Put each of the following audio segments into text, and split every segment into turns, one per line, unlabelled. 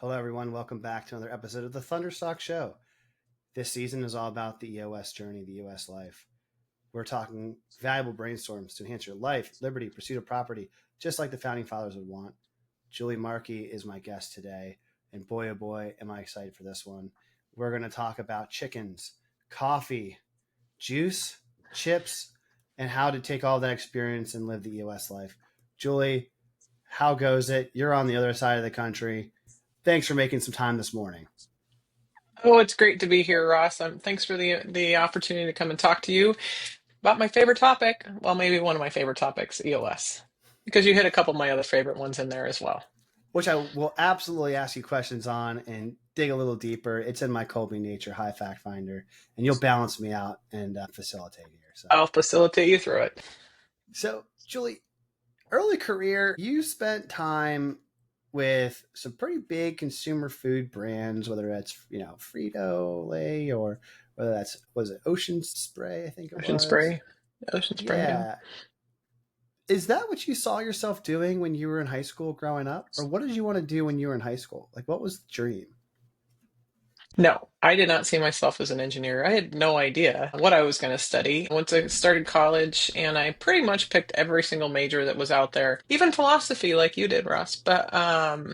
Hello, everyone. Welcome back to another episode of the Thunderstock Show. This season is all about the EOS journey, the EOS life. We're talking valuable brainstorms to enhance your life, liberty, pursuit of property, just like the founding fathers would want. Julie Markee is my guest today, and boy, oh boy, am I excited for this one. We're going to talk about chickens, coffee, juice, chips, and how to take all that experience and live the EOS life. Julie, how goes it? You're on the other side of the country. Thanks for making some time this morning.
Oh, it's great to be here, Ross. Thanks for the opportunity to come and talk to you about my favorite topic. Well, maybe one of my favorite topics, EOS, because you hit a couple of my other favorite ones in there as well.
Which I will absolutely ask you questions on and dig a little deeper. It's in my Colby Nature High Fact Finder, and you'll balance me out and facilitate here. So
I'll facilitate you through it.
So, Julie, early career, you spent time with some pretty big consumer food brands, whether that's, Frito-Lay or whether that's, was it Ocean Spray? I think it
Ocean
was.
Spray. Ocean Spray.
Yeah. Is that what you saw yourself doing when you were in high school growing up? Or what did you want to do when you were in high school? Like, what was the dream?
No, I did not see myself as an engineer. I had no idea what I was going to study. Once I started college, and I pretty much picked every single major that was out there, even philosophy like you did, Ross. But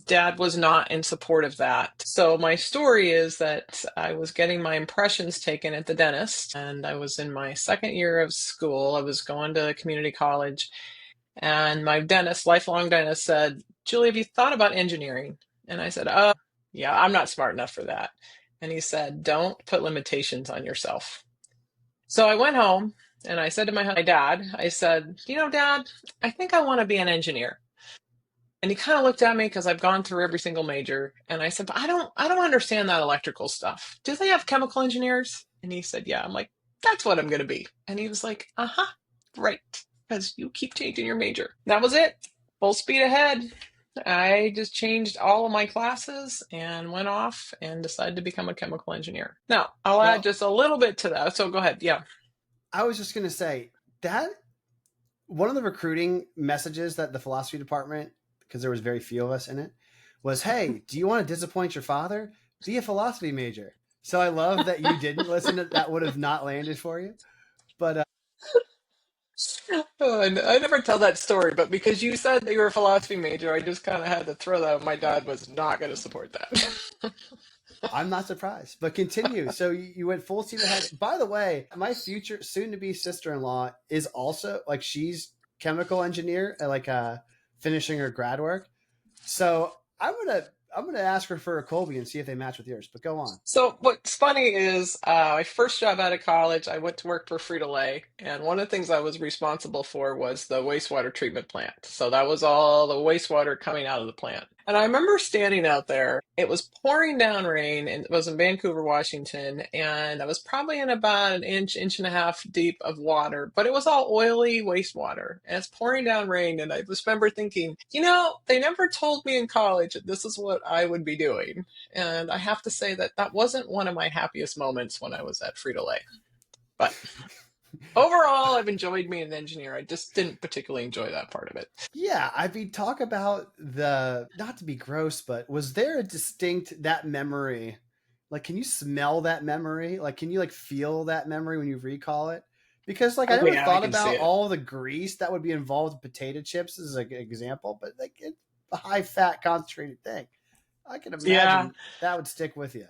Dad was not in support of that. So my story is that I was getting my impressions taken at the dentist, and I was in my second year of school. I was going to community college, and my dentist, lifelong dentist, said, "Julie, have you thought about engineering?" And I said, yeah, I'm not smart enough for that." And he said, "Don't put limitations on yourself." So I went home and I said to my dad, I said, Dad, I think I want to be an engineer." And he kind of looked at me because I've gone through every single major. And I said, "But I don't understand that electrical stuff. Do they have chemical engineers?" And he said, "Yeah." I'm like, "That's what I'm going to be." And he was like, "Uh-huh, right. Because you keep changing your major." That was it. Full speed ahead. I just changed all of my classes and went off and decided to become a chemical engineer. Now, I'll add
Well,
just a little bit to that. So go ahead. Yeah.
I was just going to say that one of the recruiting messages that the philosophy department, because there was very few of us in it, was, "Hey, do you want to disappoint your father? Be a philosophy major." So I love that you didn't listen to that. Would have not landed for you. But
Oh, and I never tell that story, but because you said that you were a philosophy major, I just kind of had to throw that out. My dad was not going to support that.
I'm not surprised. But continue. So you went full steam ahead. By the way, my future soon-to-be sister-in-law is also like, she's chemical engineer, finishing her grad work. So I'm gonna ask her for a Colby and see if they match with yours. But go on.
So what's funny is my first job out of college, I went to work for Frito-Lay, and one of the things I was responsible for was the wastewater treatment plant. So that was all the wastewater coming out of the plant. And I remember standing out there. It was pouring down rain, and it was in Vancouver, Washington, and I was probably in about an inch, inch and a half deep of water, but it was all oily wastewater, and it's pouring down rain. And I just remember thinking, they never told me in college that this is what I would be doing. And I have to say that that wasn't one of my happiest moments when I was at Frito-Lay. But overall, I've enjoyed being an engineer. I just didn't particularly enjoy that part of it.
Yeah, I mean, talk about the, not to be gross, but was there a distinct, that memory? Like, can you smell that memory? Like, can you feel that memory when you recall it? Because I
Oh
never
yeah, I
thought
can see
about
it.
all the grease that would be involved in potato chips as an example, but it's a high fat concentrated thing. I can
Yeah.
imagine that would stick with you.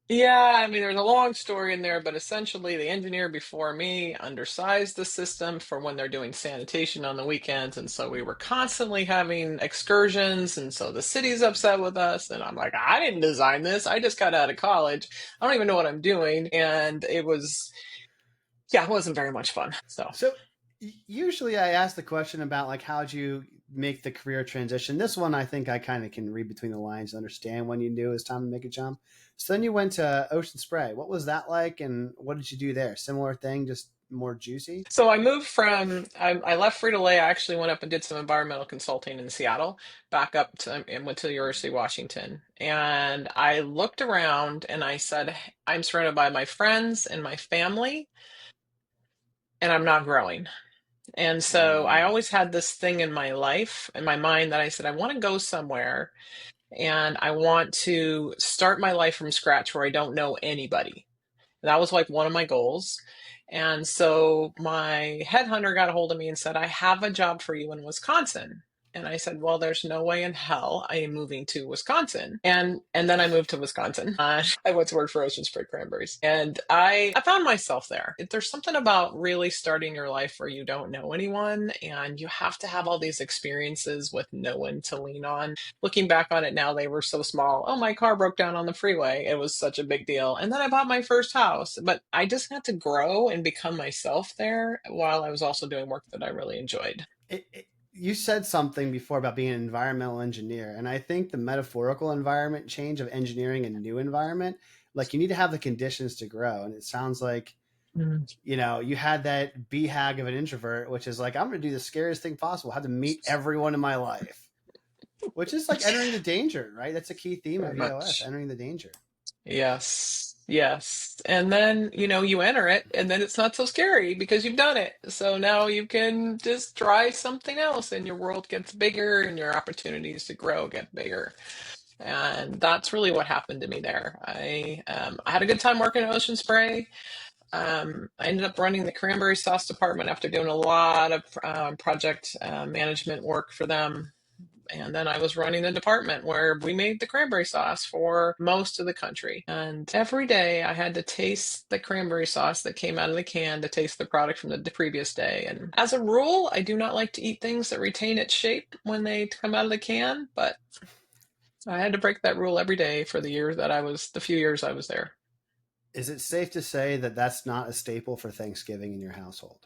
Yeah, I mean, there's a long story in there, but essentially, the engineer before me undersized the system for when they're doing sanitation on the weekends. And so we were constantly having excursions. And so the city's upset with us. And I'm like, I didn't design this. I just got out of college. I don't even know what I'm doing. And it was, yeah, it wasn't very much fun. So.
So usually I ask the question about how'd you make the career transition. This one I think I kind of can read between the lines and understand when you knew it was time to make a jump. So then you went to Ocean Spray. What was that like, and what did you do there? Similar thing, just more juicy?
So I moved I left Frito-Lay. I actually went up and did some environmental consulting in Seattle, back up to, and went to the University of Washington. And I looked around and I said, I'm surrounded by my friends and my family, and I'm not growing. And so I
Mm.
always had this thing in my life, in my mind, that I said, I want to go somewhere and I want to start my life from scratch where I don't know anybody. That was like one of my goals. And so my headhunter got a hold of me and said, I have a job for you in Wisconsin. And I said, well, there's no way in hell I am moving to Wisconsin. And then I moved to Wisconsin. I went to work for Ocean Spray Cranberries. And I found myself there. There's something about really starting your life where you don't know anyone and you have to have all these experiences with no one to lean on. Looking back on it now, they were so small. Oh, my car broke down on the freeway. It was such a big deal. And then I bought my first house. But I just had to grow and become myself there while I was also doing work that I really enjoyed.
You said something before about being an environmental engineer, and I think the metaphorical environment change of engineering a new environment, like you need to have the conditions to grow. And it sounds like, you had that BHAG of an introvert, which is like, I'm going to do the scariest thing possible, have to meet everyone in my life, which is like entering the danger, right? That's a key theme
Very
of EOS,
much.
entering the danger.
Yes, yes. And then, you enter it and then it's not so scary because you've done it. So now you can just try something else and your world gets bigger and your opportunities to grow get bigger. And that's really what happened to me there. I had a good time working at Ocean Spray. I ended up running the cranberry sauce department after doing a lot of project management work for them. And then I was running a department where we made the cranberry sauce for most of the country. And every day I had to taste the cranberry sauce that came out of the can to taste the product from the previous day. And as a rule, I do not like to eat things that retain its shape when they come out of the can, but I had to break that rule every day for the few years I was there.
Is it safe to say that that's not a staple for Thanksgiving in your household?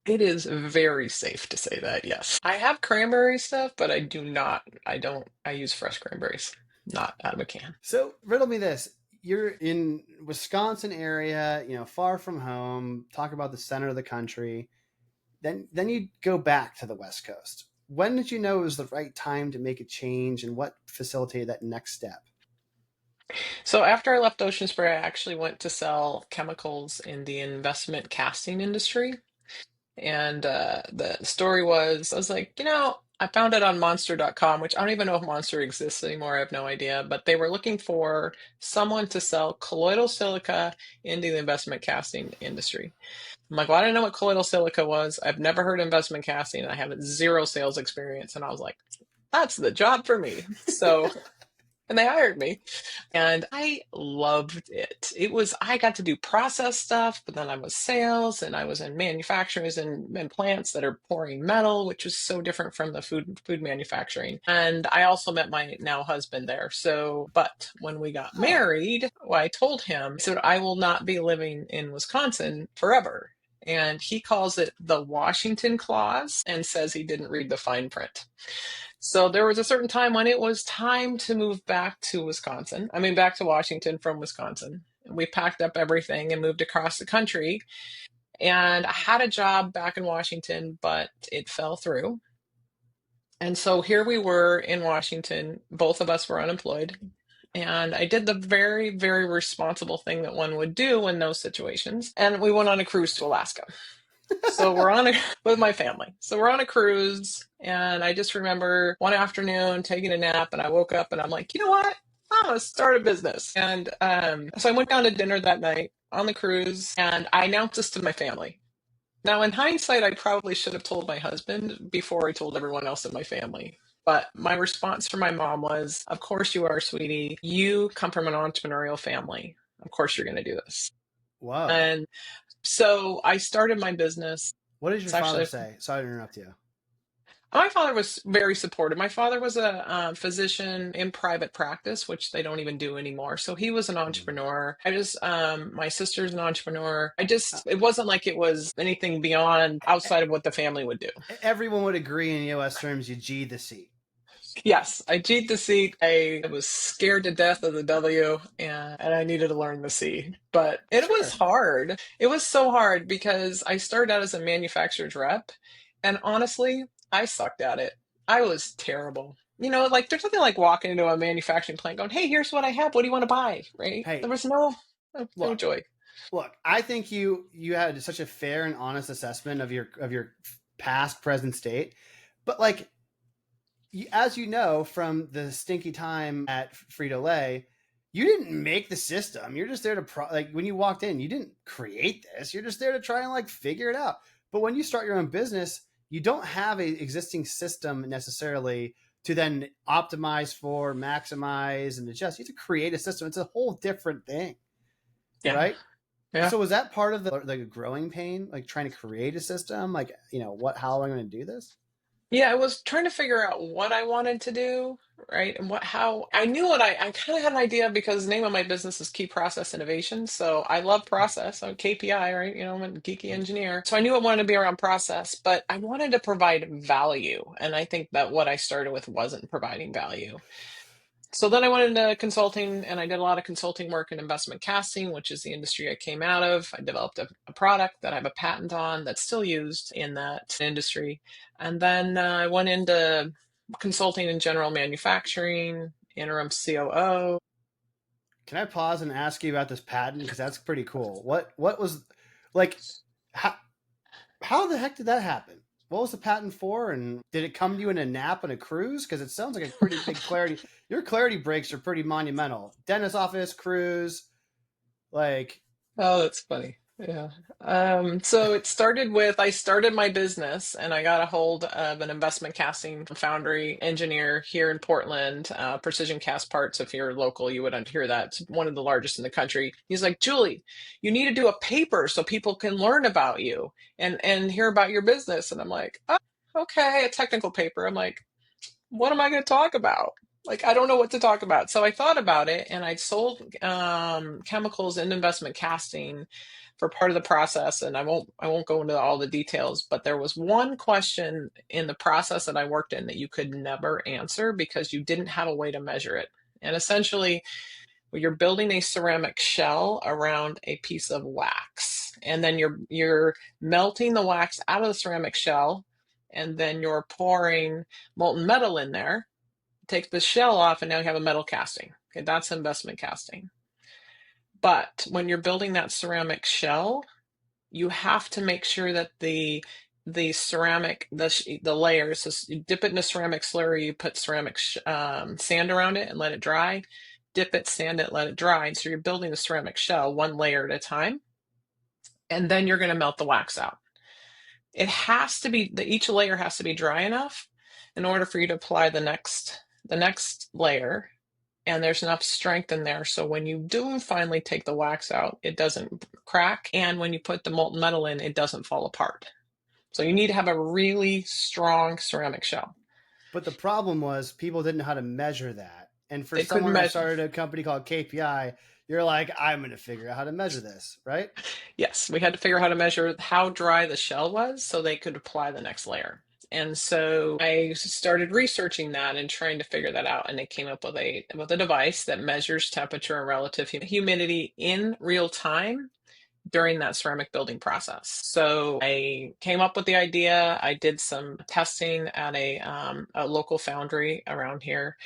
It is very safe to say that, yes. I have cranberry stuff, but I use fresh cranberries, not out of a can.
So riddle me this. You're in Wisconsin area, far from home, talk about the center of the country. Then you go back to the West Coast. When did you know it was the right time to make a change, and what facilitated that next step?
So after I left Ocean Spray, I actually went to sell chemicals in the investment casting industry. And the story was, I was like, I found it on monster.com, which I don't even know if Monster exists anymore. I have no idea. But they were looking for someone to sell colloidal silica into the investment casting industry. I'm like, well, I didn't know what colloidal silica was. I've never heard of investment casting. I have zero sales experience. And I was like, that's the job for me. So, and they hired me. And I loved it. I got to do process stuff, but then I was sales and I was in manufacturers and plants that are pouring metal, which was so different from the food manufacturing. And I also met my now husband there. So, but when we got married, well, I told him, I said, I will not be living in Wisconsin forever. And he calls it the Washington Clause and says he didn't read the fine print. So there was a certain time when it was time to move back to back to Washington from Wisconsin. We packed up everything and moved across the country. And I had a job back in Washington, but it fell through. And so here we were in Washington. Both of us were unemployed. And I did the very, very responsible thing that one would do in those situations. And we went on a cruise to Alaska. So with my family. So we're on a cruise, and I just remember one afternoon taking a nap, and I woke up and I'm like, you know what? I'm gonna start a business. And so I went down to dinner that night on the cruise, and I announced this to my family. Now, in hindsight, I probably should have told my husband before I told everyone else in my family. But my response from my mom was, of course you are, sweetie. You come from an entrepreneurial family. Of course you're going to do this.
Wow.
And so I started my business.
What did your father say? Sorry to interrupt you.
My father was very supportive. My father was a physician in private practice, which they don't even do anymore. So he was an entrepreneur. My sister's an entrepreneur. It wasn't like it was anything beyond outside of what the family would do.
Everyone would agree in EOS terms, you G the seat.
Yes, I G'd the C. I was scared to death of the W, and I needed to learn the C. But it was hard. It was so hard because I started out as a manufacturer's rep, and honestly, I sucked at it. I was terrible. There's nothing like walking into a manufacturing plant going, hey, here's what I have. What do you want to buy? Right?
Hey,
there was no joy.
Look, I think you had such a fair and honest assessment of your past, present state. But as you know from the stinky time at Frito-Lay, you didn't make the system. You're just there to like when you walked in, you didn't create this. You're just there to try and like figure it out. But when you start your own business, you don't have a existing system necessarily to then optimize for, maximize, and adjust. You have to create a system. It's a whole different thing,
Yeah.
right?
Yeah.
So was that part of the growing pain, like trying to create a system? Like, how am I going to do this?
Yeah, I was trying to figure out what I wanted to do, right? And how I knew I kind of had an idea because the name of my business is Key Process Innovation. So I love process. I'm KPI, right? I'm a geeky engineer. So I knew I wanted to be around process, but I wanted to provide value. And I think that what I started with wasn't providing value. So then I went into consulting and I did a lot of consulting work in investment casting, which is the industry I came out of. I developed a product that I have a patent on that's still used in that industry. And then I went into consulting in general manufacturing, interim COO.
Can I pause and ask you about this patent? Because that's pretty cool. What was like how how the heck did that happen? What was the patent for? And did it come to you in a nap on a cruise? Because it sounds like a pretty big clarity. Your clarity breaks are pretty monumental. Dentist office, cruise, like
Oh, that's funny. Yeah. So it started with I started my business and I got a hold of an investment casting foundry engineer here in Portland, Precision Cast Parts. If you're local, you would hear that. It's one of the largest in the country. He's like, Julie, you need to do a paper so people can learn about you and hear about your business. And I'm like, oh, okay, a technical paper. I'm like, what am I going to talk about? Like, I don't know what to talk about. So I thought about it and I sold chemicals and investment casting for part of the process. And I won't go into all the details, but there was one question in the process that I worked in that you could never answer because you didn't have a way to measure it. And essentially, you're building a ceramic shell around a piece of wax. And then you're melting the wax out of the ceramic shell, and then you're pouring molten metal in there, take the shell off, and now you have a metal casting. Okay, that's investment casting. But when you're building that ceramic shell, you have to make sure that the ceramic the layers. So you dip it in a ceramic slurry, you put ceramic sand around it and let it dry. Dip it, sand it, let it dry. So you're building a ceramic shell one layer at a time, and then you're going to melt the wax out. It has to be each layer has to be dry enough in order for you to apply the next layer, and there's enough strength in there so when you do finally take the wax out, it doesn't crack, and when you put the molten metal in, it doesn't fall apart. So you need to have a really strong ceramic shell.
but the problem was people didn't know how to measure that. And for
They couldn't
someone that
measure.
started a company called KPI, you're like, I'm going to figure out how to measure this, right?
Yes, we had to figure out how to measure how dry the shell was so they could apply the next layer. And so I started researching that and trying to figure that out. And I came up with a device that measures temperature and relative humidity in real time during that ceramic building process. So I came up with the idea. I did some testing at a local foundry around here.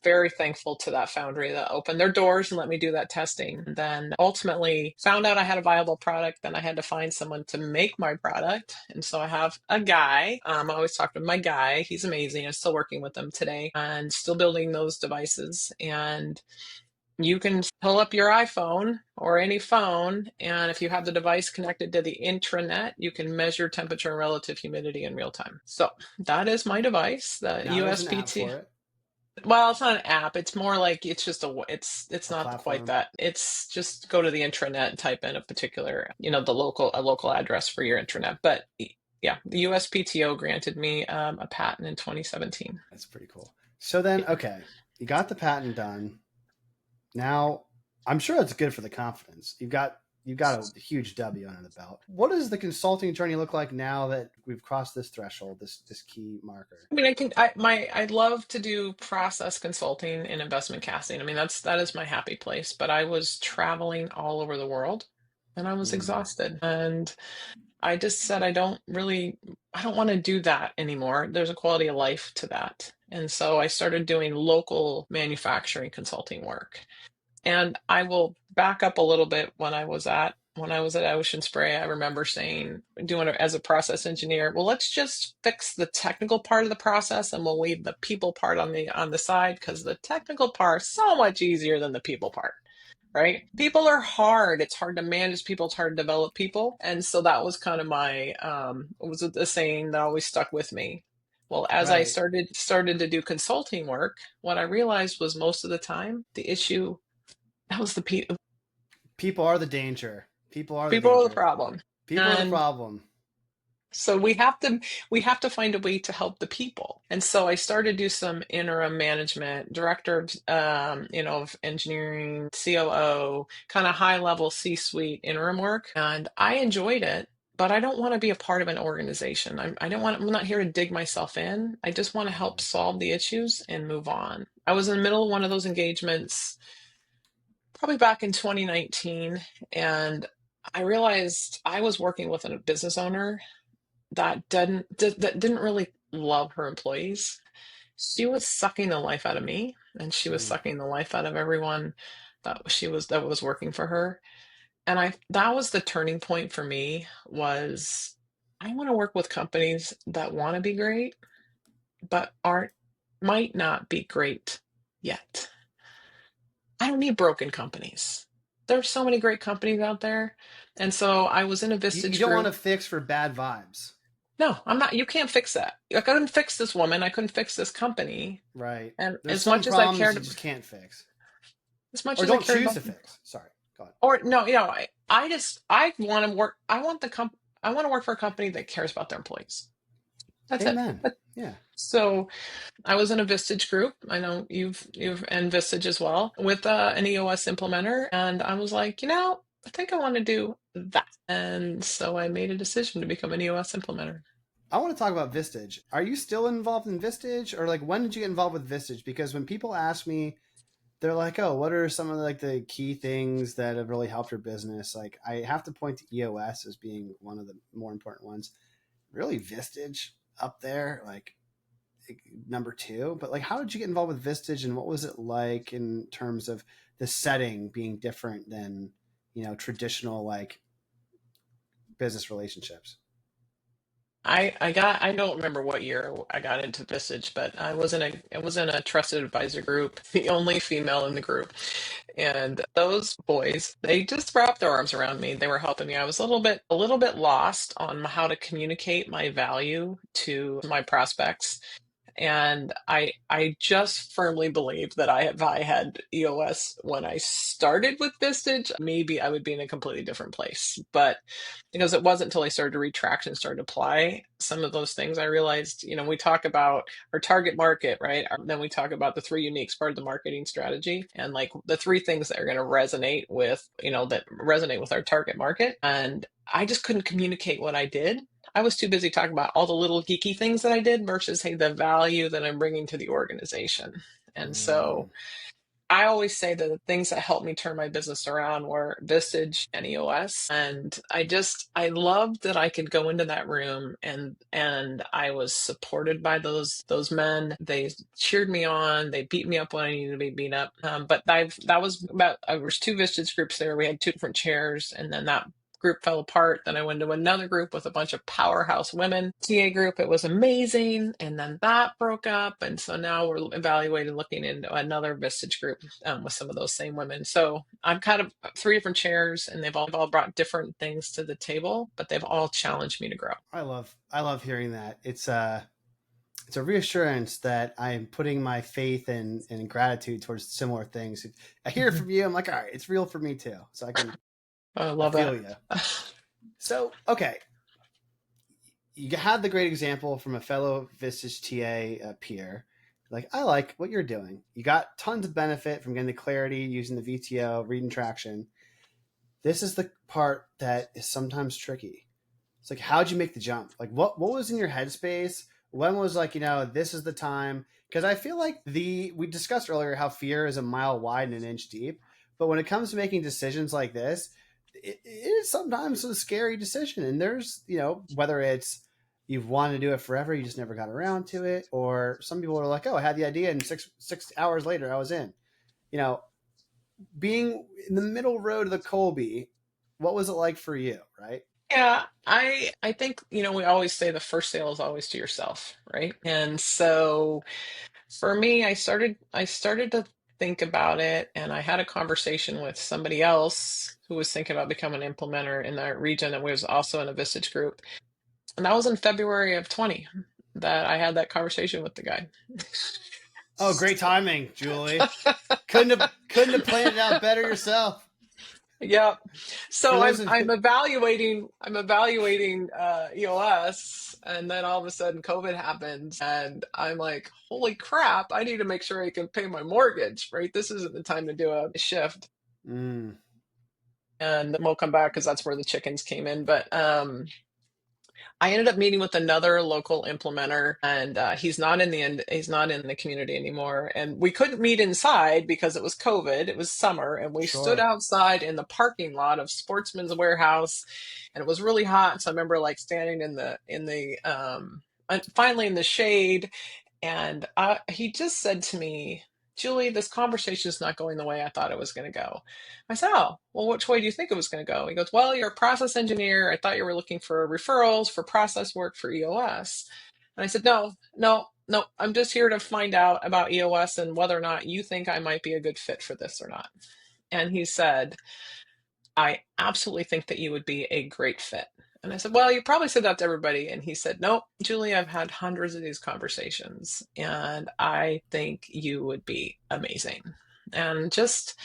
Very thankful to that foundry that opened their doors and let me do that testing. And then ultimately found out I had a viable product. Then I had to find someone to make my product. And so I have a guy. I always talk to my guy. He's amazing. I'm still working with him today and still building those devices. And you can pull up your iPhone or any phone, and if you have the device connected to the intranet, you can measure temperature and relative humidity in real time. So that is my device, the
Now there's
EOS
an app
PT.
for it,
Well, it's not an app. It's more like it's just it's
a
not quite
platform.
that. It's just go to the intranet and type in a particular, a local address for your intranet. But yeah, the USPTO granted me a patent in 2017.
That's pretty cool. So then,
Yeah.
okay, you got the patent done. Now, I'm sure that's good for the confidence. You've got a huge W under the belt. What does the consulting journey look like now that we've crossed this threshold, this key marker?
I mean, I love to do process consulting and investment casting. I mean, that is my happy place. But I was traveling all over the world, and I was
Mm.
exhausted. And I just said, I don't want to do that anymore. There's a quality of life to that. And so I started doing local manufacturing consulting work. And I will back up a little bit when I was at when I was at Ocean Spray, I remember doing it as a process engineer, well, let's just fix the technical part of the process and we'll leave the people part on the side, because the technical part is so much easier than the people part. Right? People are hard. It's hard to manage people. It's hard to develop people. And so that was kind of my, was the saying that always stuck with me. Well, as I
Right.
started to do consulting work, what I realized was most of the time, the issue, that was the
People are the danger. People are the
people are the
danger.
problem.
People are the
And
problem.
so we have to find a way to help the people. And so I started to do some interim management, director of of engineering, COO, kind of high level C-suite interim work. And I enjoyed it, but I don't want to be a part of an organization. I'm not here to dig myself in. I just want to help solve the issues and move on. I was in the middle of one of those engagements probably back in 2019, and I realized I was working with a business owner that didn't really love her employees. She was sucking the life out of me, and she was
Mm.
sucking the life out of everyone that was working for her. And I that was the turning point for me. Was I want to work with companies that want to be great, but aren't might not be great yet. I don't need broken companies. There's so many great companies out there. And so I was in a
You
Vistage
don't want
group.
to fix for bad vibes.
No, I'm not. You can't fix that. I couldn't fix this woman. I couldn't fix this company.
Right.
And
There's some problems you just can't fix.
as much
Or
as I
don't
cared
choose
about,
to fix. Sorry. Go on.
or no, I want to work. I want to work for a company that cares about their employees. That's it.
Amen. Yeah.
So I was in a Vistage group. I know you've and Vistage as well, with an EOS implementer, and I was like, I think I want to do that. And so I made a decision to become an EOS implementer.
I want to talk about Vistage. Are you still involved in Vistage, or like when did you get involved with Vistage? Because when people ask me, they're like, "Oh, what are some of the key things that have really helped your business?" Like, I have to point to EOS as being one of the more important ones. Really, Vistage up there, like number two. But like, how did you get involved with Vistage, and what was it like in terms of the setting being different than traditional like business relationships?
I don't remember what year I got into Visage, but I was in a trusted advisor group, the only female in the group. And those boys, they just wrapped their arms around me. They were helping me. I was a little bit lost on how to communicate my value to my prospects. And I just firmly believe that if I had EOS when I started with Vistage, maybe I would be in a completely different place. But because it wasn't until I started to read traction, started to apply some of those things, I realized, we talk about our target market, right? Then we talk about the three uniques, part of the marketing strategy, and like the three things that are going to resonate with our target market. And I just couldn't communicate what I did. I was too busy talking about all the little geeky things that I did versus, hey, the value that I'm bringing to the organization. And
Mm.
so I always say that the things that helped me turn my business around were Vistage and EOS. And I loved that I could go into that room, and I was supported by those men. They cheered me on. They beat me up when I needed to be beat up. But that was there was two Vistage groups there. We had two different chairs, and then that group fell apart. Then I went to another group with a bunch of powerhouse women. TA group, it was amazing. And then that broke up. And so now we're evaluating looking into another Vistage group with some of those same women. So I'm kind of three different chairs, and they've all brought different things to the table, but they've all challenged me to grow.
I love hearing that. It's a reassurance that I'm putting my faith and gratitude towards similar things. I hear it from you. I'm like, all right, it's real for me too. So
I
I
love
feel
that.
you. So, okay. You had the great example from a fellow Vistage TA peer. Like, I like what you're doing. You got tons of benefit from getting the clarity using the VTO, reading traction. This is the part that is sometimes tricky. It's like, how'd you make the jump? Like, what was in your headspace? When was like, this is the time? Because I feel like we discussed earlier how fear is a mile wide and an inch deep. But when it comes to making decisions like this, it is sometimes a scary decision. And there's, whether it's you've wanted to do it forever, you just never got around to it, or some people are like, oh, I had the idea, and six hours later, I was in. You know, being in the middle road of the Colby, what was it like for you, right?
Yeah, I think, we always say the first sale is always to yourself, right? And so for me, I started to think about it, and I had a conversation with somebody else who was thinking about becoming an implementer in that region and was also in a Vistage group. And that was in February of 20 that I had that conversation with the guy.
Oh, great timing, Julie. Couldn't have planned it out better yourself.
Yeah.
For
So
those
I'm
of
I'm evaluating EOS, and then all of a sudden COVID happens and I'm like, holy crap, I need to make sure I can pay my mortgage, right? This isn't the time to do a shift.
mm,
And we'll come back because that's where the chickens came in. But I ended up meeting with another local implementer, and he's not in the community anymore. And we couldn't meet inside because it was COVID. It was summer, and we stood
sure.
outside in the parking lot of Sportsman's Warehouse, and it was really hot. So I remember like standing finally in the shade, and he just said to me, Julie, this conversation is not going the way I thought it was going to go. I said, oh, well, which way do you think it was going to go? He goes, well, you're a process engineer. I thought you were looking for referrals for process work for EOS. And I said, no, no, no, I'm just here to find out about EOS and whether or not you think I might be a good fit for this or not. And he said, I absolutely think that you would be a great fit. And I said, well, you probably said that to everybody. And he said, nope, Julie, I've had hundreds of these conversations, and I think you would be amazing. And just,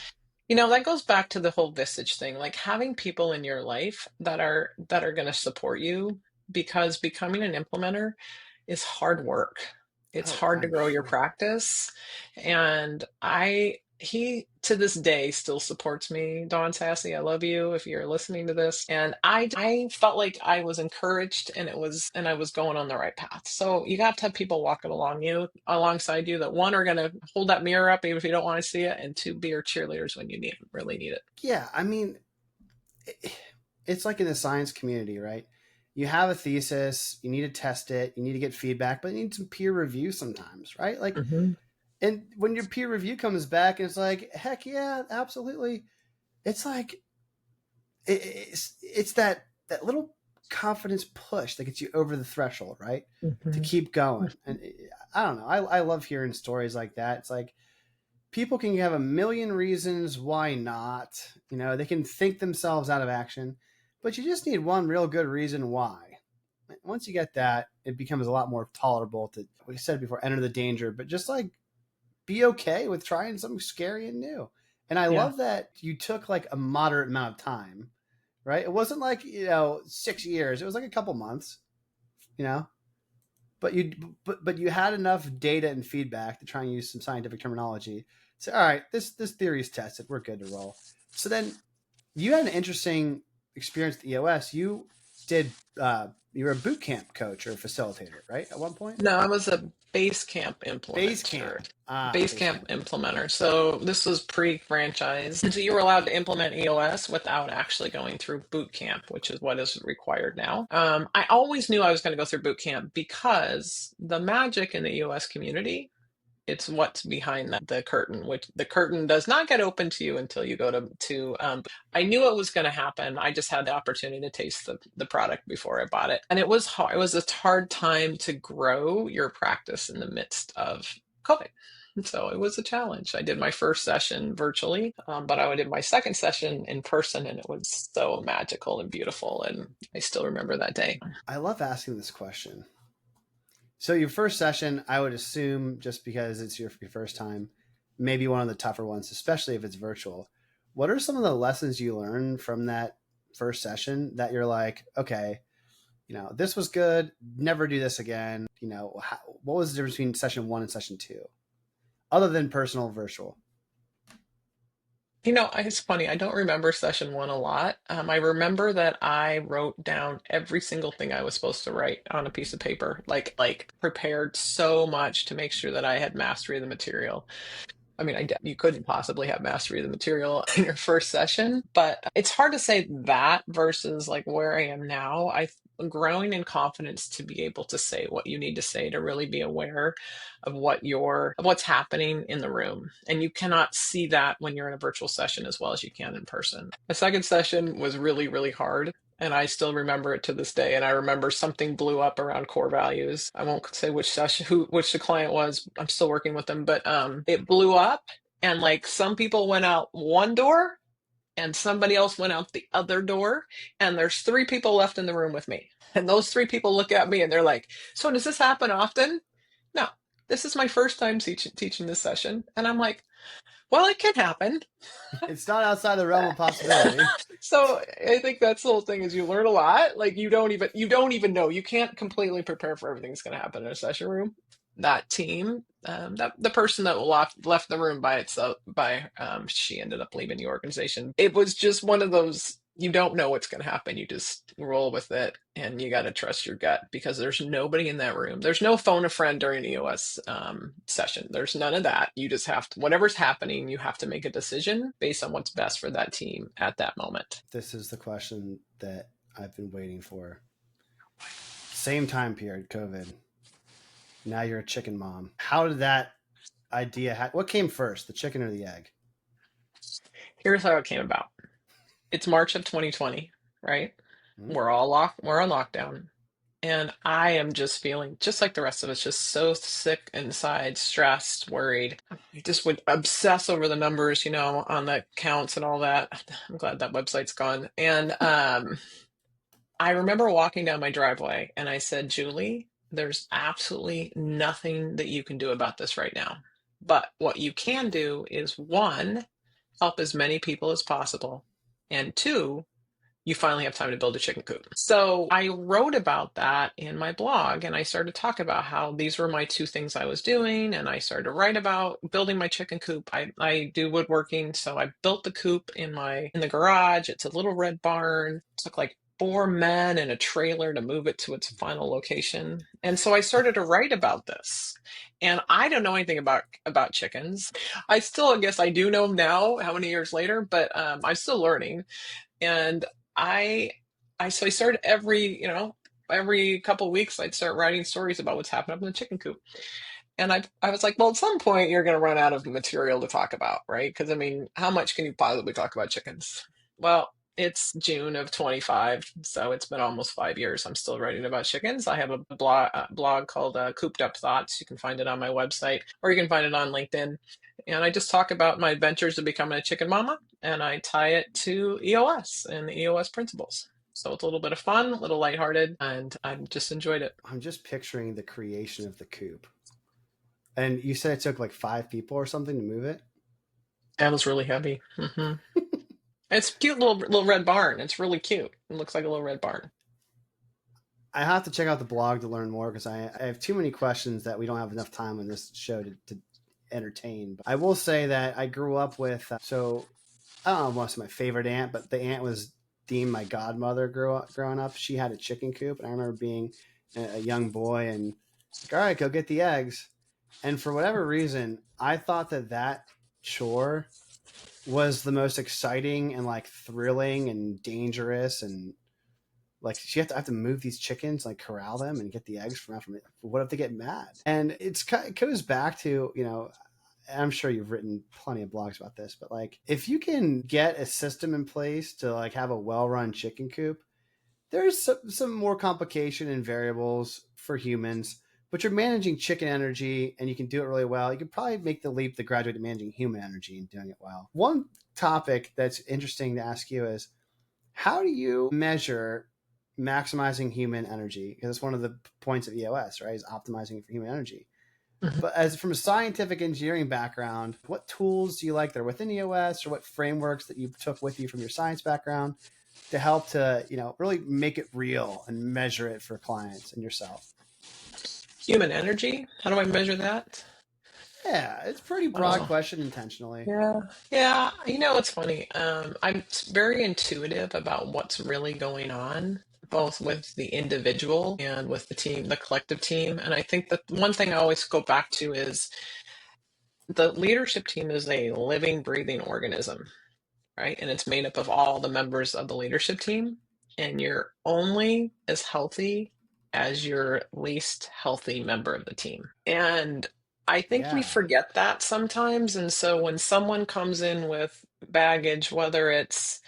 that goes back to the whole Vistage thing, like having people in your life that are going to support you, because becoming an implementer is hard work. It's
Oh,
hard to
I'm
grow your
sure.
practice. And he to this day still supports me. Don Sassy, I love you if you're listening to this. And I felt like I was encouraged, and I was going on the right path. So you got to have people walking alongside you that, one, are going to hold that mirror up even if you don't want to see it, and two, be your cheerleaders when you really need it.
Yeah, I mean, it's like in the science community, right? You have a thesis, you need to test it, you need to get feedback, but you need some peer review sometimes, right? Like,
Hmm.
and when your peer review comes back and it's like, heck yeah, absolutely. It's like, it's that little confidence push that gets you over the threshold, right? To
Hmm.
keep going. And I don't know. I love hearing stories like that. It's like people can have a million reasons why not. They can think themselves out of action, but you just need one real good reason why. Once you get that, it becomes a lot more tolerable to, we said before, enter the danger, but just like be okay with trying something scary and new. And I
Yeah.
love that you took like a moderate amount of time, right? It wasn't like, 6 years. It was like a couple months, you know, but you had enough data and feedback to try and use some scientific terminology. So, all right, this theory is tested. We're good to roll. So then you had an interesting experience at EOS. Did, you were a boot camp coach or facilitator, right? At one point?
No, I was a base camp
Base camp.
implementer.
Ah,
Base
base
camp
camp.
implementer. So this was pre-franchise. So you were allowed to implement EOS without actually going through boot camp, which is what is required now. I always knew I was going to go through boot camp because the magic in the EOS community, it's what's behind the curtain, which the curtain does not get open to you until you go to I knew it was going to happen. I just had the opportunity to taste the product before I bought it. And it was hard. It was a hard time to grow your practice in the midst of COVID. So it was a challenge. I did my first session virtually, but I did my second session in person, and it was so magical and beautiful. And I still remember that day.
I love asking this question. So your first session, I would assume, just because it's your first time, maybe one of the tougher ones, especially if it's virtual. What are some of the lessons you learned from that first session that you're like, okay, this was good, never do this again? What was the difference between session one and session two, other than personal virtual?
It's funny. I don't remember session one a lot. I remember that I wrote down every single thing I was supposed to write on a piece of paper, like prepared so much to make sure that I had mastery of the material. I mean, you couldn't possibly have mastery of the material in your first session, but it's hard to say that versus like where I am now. I'm growing in confidence to be able to say what you need to say to really be aware of what's happening in the room. And you cannot see that when you're in a virtual session as well as you can in person. The second session was really, really hard. And I still remember it to this day. And I remember something blew up around core values. I won't say which session, which the client was. I'm still working with them, but it blew up, and like some people went out one door, and somebody else went out the other door, and there's three people left in the room with me. And those three people look at me and they're like, "So does this happen often?" No, this is my first time teaching this session, and I'm like, "Well, it can happen."
It's not outside the realm of possibility.
So I think that's the whole thing is you learn a lot. Like you don't even know. You can't completely prepare for everything that's going to happen in a session room. That team, that the person that left the room by itself, she ended up leaving the organization. It was just one of those, you don't know what's going to happen. You just roll with it, and you got to trust your gut because there's nobody in that room. There's no phone a friend during the EOS session. There's none of that. You just have to, whatever's happening, you have to make a decision based on what's best for that team at that moment.
This is the question that I've been waiting for. Same time period, COVID. Now you're a chicken mom. How did that idea, what came first, the chicken or the egg?
Here's how it came about. It's March of 2020, right? Mm-hmm. We're on lockdown. And I am just feeling, just like the rest of us, just so sick inside, stressed, worried. I just would obsess over the numbers, on the counts and all that. I'm glad that website's gone. And I remember walking down my driveway and I said, "Julie, there's absolutely nothing that you can do about this right now. But what you can do is, one, help as many people as possible. And two, you finally have time to build a chicken coop." So I wrote about that in my blog, and I started to talk about how these were my two things I was doing. And I started to write about building my chicken coop. I do woodworking. So I built the coop in the garage. It's a little red barn. It took like 4 men and a trailer to move it to its final location. And so I started to write about this. And I don't know anything about chickens. I guess I do know now, how many years later, but I'm still learning. And I started every couple of weeks, I'd start writing stories about what's happened up in the chicken coop. And I was like, well, at some point you're going to run out of material to talk about, right? Because I mean, how much can you possibly talk about chickens? Well, it's June of 25, so it's been almost 5 years. I'm still writing about chickens. I have a blog called Coop'd Up Thoughts. You can find it on my website, or you can find it on LinkedIn. And I just talk about my adventures of becoming a chicken mama, and I tie it to EOS and the EOS principles. So it's a little bit of fun, a little lighthearted, and I've just enjoyed it.
I'm just picturing the creation of the coop. And you said it took like 5 people or something to move it?
That was really heavy. Mm-hmm. It's a cute little red barn. It's really cute. It looks like a little red barn.
I have to check out the blog to learn more because I have too many questions that we don't have enough time on this show to entertain. But I will say that I grew up with, so I don't know what's my favorite aunt, but the aunt was deemed my godmother growing up. She had a chicken coop, and I remember being a young boy and like, all right, go get the eggs. And for whatever reason, I thought that chore was the most exciting and like thrilling and dangerous, and like she have to move these chickens, like corral them and get the eggs from it. What if they get mad? And it goes back to, I'm sure you've written plenty of blogs about this, but like if you can get a system in place to like have a well-run chicken coop, there's some more complication and variables for humans, but you're managing chicken energy and you can do it really well. You can probably make the leap to graduate to managing human energy and doing it well. One topic that's interesting to ask you is, how do you measure maximizing human energy? Because it's one of the points of EOS, right? Is optimizing for human energy. Mm-hmm. But from a scientific engineering background, what tools do you like that are within EOS, or what frameworks that you took with you from your science background to help to, really make it real and measure it for clients and yourself?
Human energy? How do I measure that?
Yeah, it's a pretty broad question intentionally.
Yeah. It's funny. I'm very intuitive about what's really going on, both with the individual and with the team, the collective team. And I think that one thing I always go back to is the leadership team is a living, breathing organism, right? And it's made up of all the members of the leadership team. And you're only as healthy as your least healthy member of the team. And I think we
Yeah.
forget that sometimes. And so when someone comes in with baggage, whether it's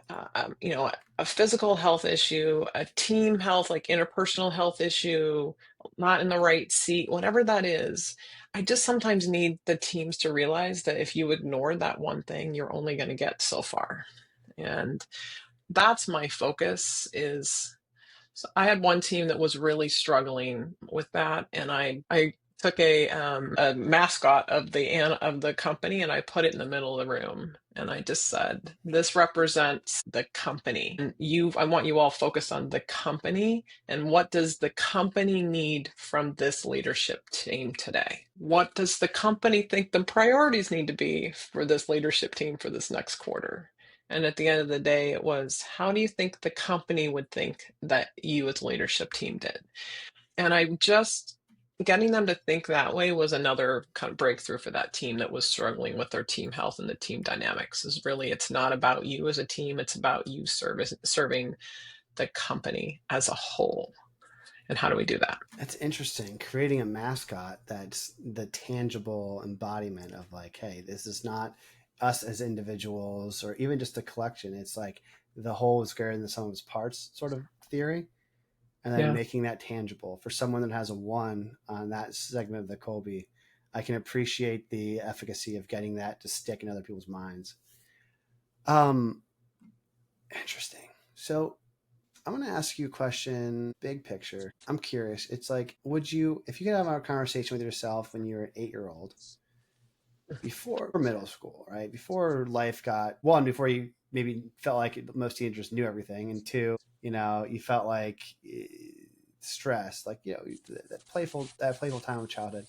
a physical health issue, a team health, like interpersonal health issue, not in the right seat, whatever that is, I just sometimes need the teams to realize that if you ignore that one thing, you're only going to get so far. And that's my focus is so I had one team that was really struggling with that, and I took a mascot of the company and I put it in the middle of the room, and I just said, "This represents the company. And I want you all focused on the company and what does the company need from this leadership team today? What does the company think the priorities need to be for this leadership team for this next quarter?" And at the end of the day, it was, how do you think the company would think that you as a leadership team did? And I just getting them to think that way was another kind of breakthrough for that team that was struggling with their team health and the team dynamics. Is really, it's not about you as a team, it's about you serving the company as a whole. And how do we do that?
That's interesting. Creating a mascot that's the tangible embodiment of like, hey, this is not us as individuals or even just a collection. It's like the whole is greater than the sum of its parts sort of theory. And then
Yeah.
making that tangible. For someone that has a 1 on that segment of the Colby, I can appreciate the efficacy of getting that to stick in other people's minds. Interesting. So I'm going to ask you a question, big picture. I'm curious. It's like, if you could have a conversation with yourself when you were an 8-year-old, before middle school, right? Before life got, one, before you maybe felt like most teenagers knew everything, and two, you felt like stressed, like, that playful time of childhood.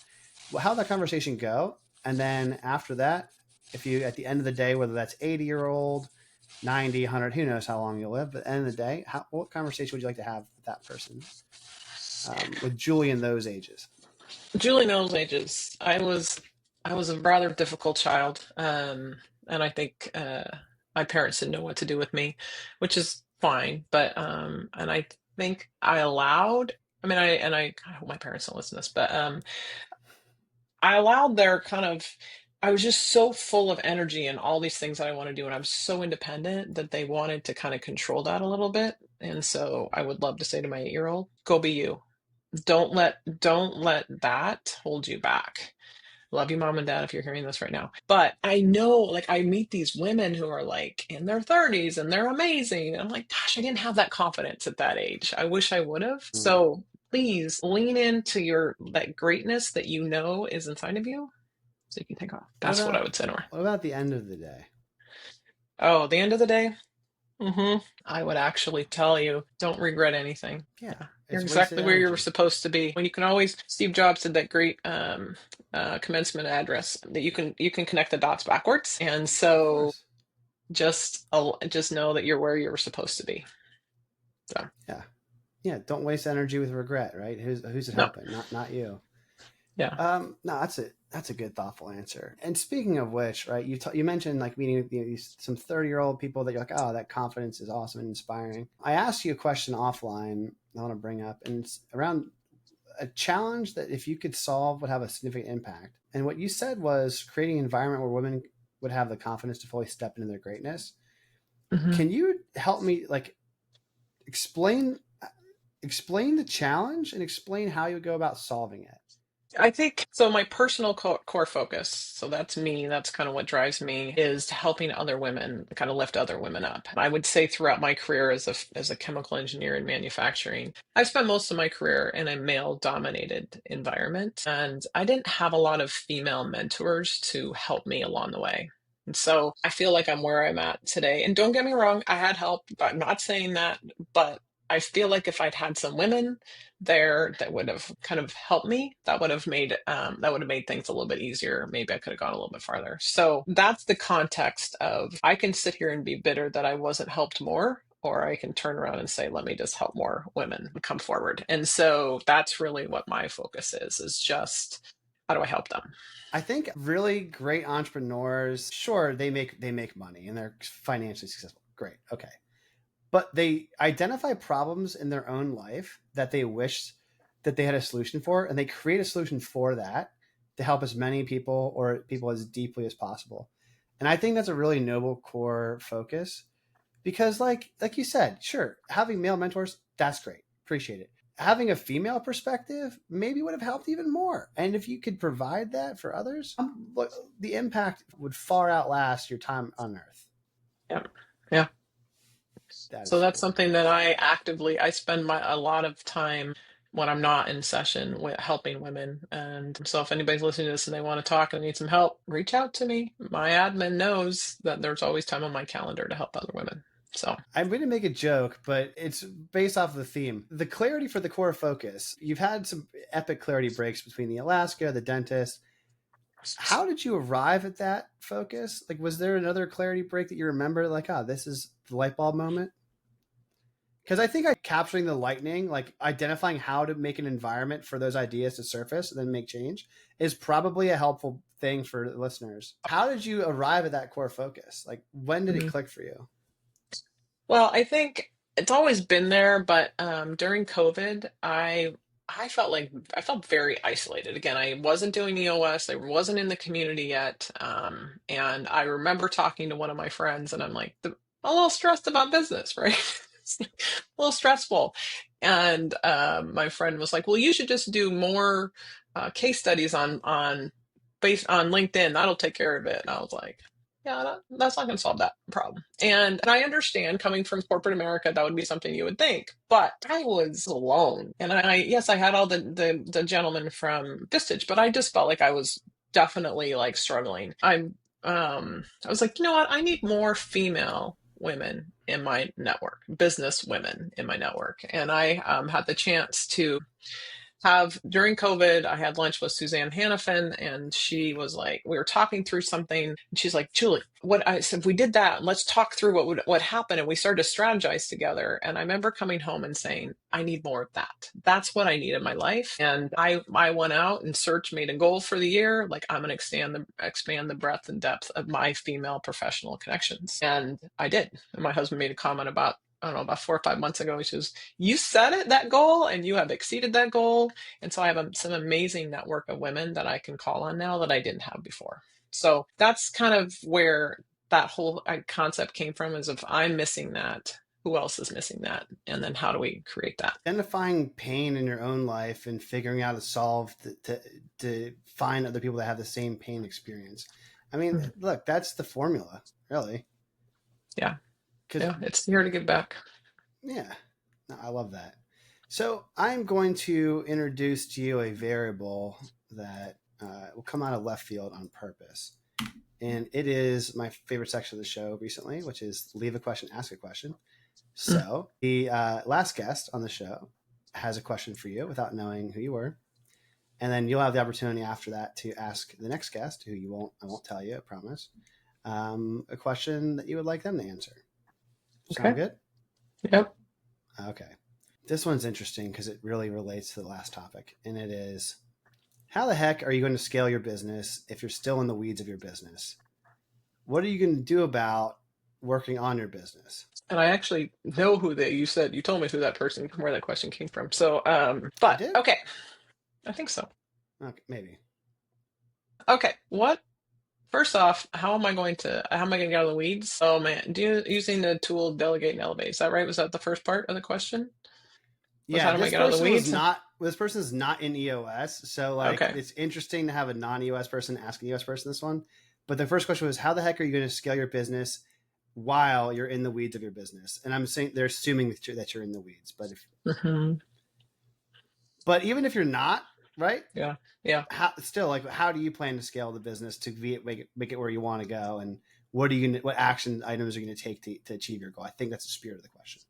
Well, how'd that conversation go? And then after that, if you, at the end of the day, whether that's 80-year-old, 90, 100, who knows how long you'll live, but at the end of the day, what conversation would you like to have with that person? With Julie in those ages?
Julie knows ages. I was a rather difficult child, and I think my parents didn't know what to do with me, which is fine. But and I think I allowed. I mean, I hope my parents don't listen to this, but I allowed their kind of. I was just so full of energy and all these things that I want to do, and I was so independent that they wanted to kind of control that a little bit. And so I would love to say to my 8-year-old, "Go be you. Don't let that hold you back." Love you, mom and dad, if you're hearing this right now. But I know, like, I meet these women who are like in their 30s and they're amazing. And I'm like, gosh, I didn't have that confidence at that age. I wish I would have.
Mm.
So please lean into that greatness that you know is inside of you so you can take off. That's what I would say to her.
What about the end of the day?
Oh, the end of the day? I would actually tell you, don't regret anything.
Yeah,
You're
it's wasted
exactly where you were
energy.
supposed to be. When you can always, Steve Jobs did that great commencement address that you can connect the dots backwards. And
Of
so
course.
just know that you're where you were supposed to be. So
Yeah. Yeah. Don't waste energy with regret, right? Who's it
no,
helping? Not you.
yeah.
No, that's a good, thoughtful answer. And speaking of which, right, you mentioned like meeting some 30-year-old people that you're like, oh, that confidence is awesome and inspiring. I asked you a question offline I want to bring up, and it's around a challenge that if you could solve would have a significant impact. And what you said was creating an environment where women would have the confidence to fully step into their greatness.
Mhm.
Can you help me like explain the challenge and explain how you would go about solving it?
I think so. My personal core focus, so that's me, that's kind of what drives me, is helping other women, kind of lift other women up. I would say throughout my career as a chemical engineer in manufacturing, I've spent most of my career in a male dominated environment, and I didn't have a lot of female mentors to help me along the way. And so I feel like I'm where I'm at today. And don't get me wrong, I had help, but I'm not saying that, but I feel like if I'd had some women there that would have kind of helped me, that would have made things a little bit easier. Maybe I could have gone a little bit farther. So that's the context of, I can sit here and be bitter that I wasn't helped more, or I can turn around and say, let me just help more women come forward. And so that's really what my focus is just how do I help them?
I think really great entrepreneurs, sure, they make money and they're financially successful. Great. Okay. But they identify problems in their own life that they wish that they had a solution for, and they create a solution for that to help as many people or people as deeply as possible. And I think that's a really noble core focus because like you said, sure, having male mentors, that's great. Appreciate it. Having a female perspective maybe would have helped even more. And if you could provide that for others, the impact would far outlast your time on Earth.
Yeah. Yeah.
That
So
is
that's
cool.
something that I spend a lot of time when I'm not in session with helping women. And so if anybody's listening to this and they want to talk and need some help, reach out to me. My admin knows that there's always time on my calendar to help other women. So
I'm going to make a joke, but it's based off of the theme. The clarity for the core focus. You've had some epic clarity breaks between the Alaska, the dentist. How did you arrive at that focus? Like, was there another clarity break that you remember? Like, this is the light bulb moment? Because I think capturing the lightning, like identifying how to make an environment for those ideas to surface and then make change is probably a helpful thing for listeners. How did you arrive at that core focus? Like, when did it click for you?
Well, I think it's always been there, but during COVID, I felt very isolated. Again, I wasn't doing EOS, I wasn't in the community yet, and I remember talking to one of my friends, and I'm like, a little stressed about business, right? It's a little stressful, and my friend was like, "Well, you should just do more case studies on based on LinkedIn. That'll take care of it." And I was like, yeah, that's not going to solve that problem. And I understand coming from corporate America, that would be something you would think, but I was alone. And yes, I had all the gentlemen from Vistage, but I just felt like I was definitely like struggling. I was like, you know what? I need more female women in my network, business women in my network. And I had the chance to during COVID, I had lunch with Suzanne Hannafin, and she was like, we were talking through something, and she's like, Julie, what I said, if we did that, let's talk through what happened. And we started to strategize together. And I remember coming home and saying, I need more of that. That's what I need in my life. And I went out and made a goal for the year. Like, I'm going to expand the breadth and depth of my female professional connections. And I did. And my husband made a comment about, I don't know, about 4 or 5 months ago. He says, you set that goal and you have exceeded that goal. And so I have some amazing network of women that I can call on now that I didn't have before. So that's kind of where that whole concept came from, is if I'm missing that, who else is missing that? And then how do we create that?
Identifying pain in your own life and figuring out how to solve to find other people that have the same pain experience. I mean, look, that's the formula, really.
Yeah. Yeah, it's here to give back.
Yeah, no, I love that. So I'm going to introduce to you a variable that will come out of left field on purpose. And it is my favorite section of the show recently, which is leave a question, ask a question. So the last guest on the show has a question for you without knowing who you were. And then you'll have the opportunity after that to ask the next guest, who I won't tell you, I promise, a question that you would like them to answer. Sound good?
Yep.
Okay. This one's interesting because it really relates to the last topic. And it is, how the heck are you going to scale your business if you're still in the weeds of your business? What are you going to do about working on your business?
And I actually know you told me who that person, where that question came from. So, but okay. I think so.
Okay, maybe.
Okay. First off, how am I going to get out of the weeds? Oh man, using the tool Delegate and Elevate. Is that right? Was that the first part of the question?
Yeah, this person is not in EOS. So It's interesting to have a non-EOS person ask an EOS person this one. But the first question was, how the heck are you going to scale your business while you're in the weeds of your business? And I'm saying they're assuming that you're in the weeds, but but even if you're not, right?
Yeah.
How do you plan to scale the business to make it where you want to go? And what action items are you going to take to achieve your goal? I think that's the spirit of the question.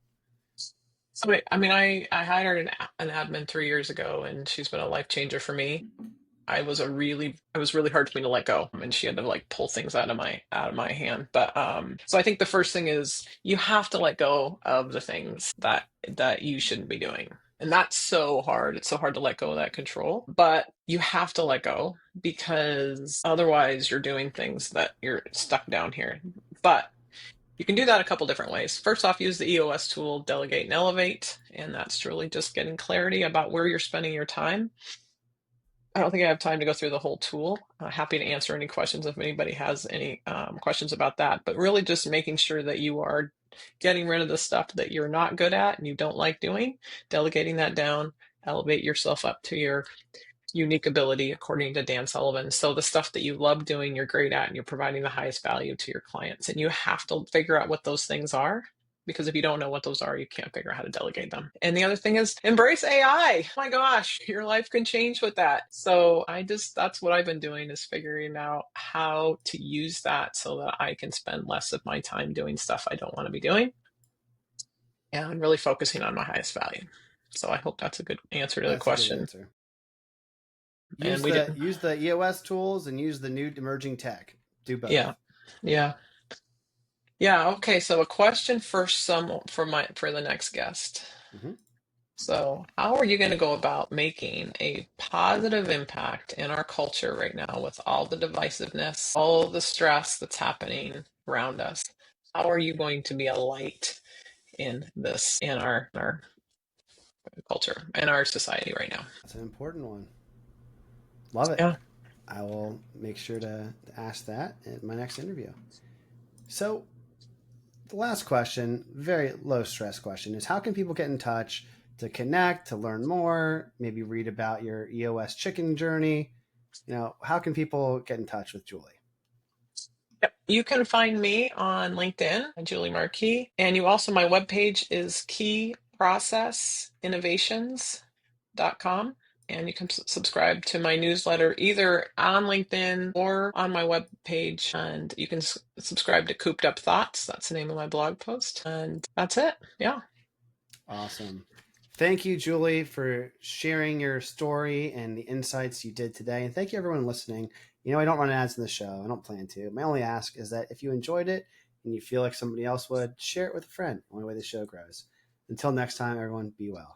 So, I mean, I hired an admin 3 years ago, and she's been a life changer for me. It was really hard for me to let go, and she had to like pull things out of my hand. But so I think the first thing is you have to let go of the things that you shouldn't be doing. And that's so hard. It's so hard to let go of that control, but you have to let go because otherwise you're doing things that you're stuck down here. But you can do that a couple different ways. First off, use the EOS tool, Delegate and Elevate, and that's really just getting clarity about where you're spending your time. I don't think I have time to go through the whole tool. Happy to answer any questions if anybody has any questions about that, but really just making sure that you are getting rid of the stuff that you're not good at and you don't like doing, delegating that down, elevate yourself up to your unique ability, according to Dan Sullivan. So the stuff that you love doing, you're great at, and you're providing the highest value to your clients. And you have to figure out what those things are, because if you don't know what those are, you can't figure out how to delegate them. And the other thing is embrace AI. Oh my gosh, your life can change with that. So that's what I've been doing, is figuring out how to use that so that I can spend less of my time doing stuff I don't want to be doing. And I'm really focusing on my highest value. So I hope that's a good answer to the question.
A good answer.
And
use the EOS tools and use the new emerging tech. Do both.
Yeah. Okay. So a question for the next guest.
Mm-hmm.
So how are you going to go about making a positive impact in our culture right now with all the divisiveness, all the stress that's happening around us? How are you going to be a light in our culture and our society right now?
That's an important one. Love it.
Yeah.
I will make sure to ask that in my next interview. So the last question, very low stress question, is how can people get in touch to connect, to learn more, maybe read about your EOS chicken journey? How can people get in touch with Julie?
Yep. You can find me on LinkedIn, Julie Markee. And my webpage is keyprocessinnovations.com. And you can subscribe to my newsletter either on LinkedIn or on my webpage. And you can subscribe to Coop'd Up Thoughts. That's the name of my blog post. And that's it. Yeah.
Awesome. Thank you, Julie, for sharing your story and the insights you did today. And thank you, everyone listening. I don't run ads in the show. I don't plan to. My only ask is that if you enjoyed it and you feel like somebody else would, share it with a friend. Only way the show grows. Until next time, everyone, be well.